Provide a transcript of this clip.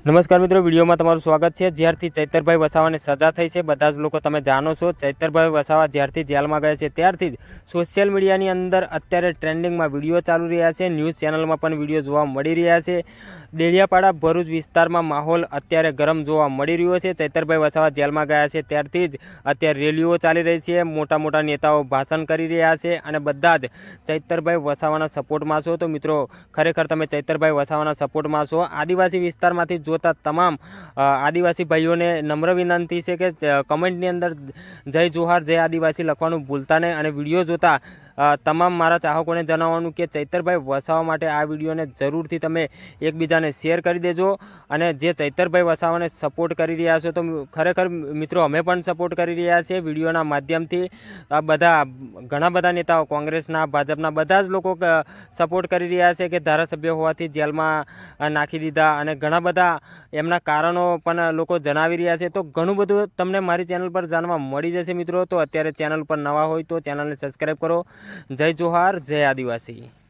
નમસ્કાર મિત્રો, વિડીયોમાં તમારું સ્વાગત છે। જ્યારથી ચૈતરભાઈ વસાવાને સજા થઈ છે, બધા જ લોકો તમે જાણો છો। ચૈતરભાઈ વસાવા જ્યારથી જેલમાં ગયા છે ત્યારથી જ સોશિયલ મીડિયાની અંદર અત્યારે ટ્રેન્ડિંગમાં વિડીયો ચાલુ રહ્યા છે। ન્યૂઝ ચેનલમાં પણ વિડીયો જોવા મળી રહ્યા છે। દેડિયાપાડા ભરૂચ વિસ્તારમાં માહોલ અત્યારે ગરમ જોવા મળી રહ્યો છે। ચૈતરભાઈ વસાવા જેલમાં ગયા છે ત્યારથી જ અત્યારે રેલીઓ ચાલી રહી છે, મોટા મોટા નેતાઓ ભાષણ કરી રહ્યા છે અને બધા જ ચૈતરભાઈ વસાવાના સપોર્ટમાં છો। તો મિત્રો, ખરેખર તમે ચૈતરભાઈ વસાવાના સપોર્ટમાં છો। આદિવાસી વિસ્તારમાંથી જોતા તમામ આદિવાસી ભાઈઓને નમ્ર વિનંતી છે કે કમેન્ટની અંદર જય જોહાર, જય આદિવાસી લખવાનું ભૂલતા નહીં અને વિડીયો જોતા તમામ મારા ચાહકોને જણાવવાનું કે ચૈતરભાઈ વસાવા માટે આ વિડીયોને જરૂરથી તમે એકબીજાને શેર કરી દેજો। અને જે ચૈતરભાઈ વસાવાને સપોર્ટ કરી રહ્યા છો, તો ખરેખર મિત્રો અમે પણ સપોર્ટ કરી રહ્યા છીએ વિડીયોના માધ્યમથી। આ બધા ઘણા બધા નેતાઓ કોંગ્રેસના, ભાજપના બધા જ લોકો સપોર્ટ કરી રહ્યા છે કે ધારાસભ્ય હોવાથી જેલમાં નાખી દીધા અને ઘણા બધા એમના કારણો પણ લોકો જણાવી રહ્યા છે। તો ઘણું બધું તમને મારી ચેનલ પર જાણવા મળી જશે મિત્રો। તો અત્યારે ચેનલ પર નવા હોય તો ચેનલને સબસ્ક્રાઈબ કરો। જય જોહાર, જય આદિવાસી।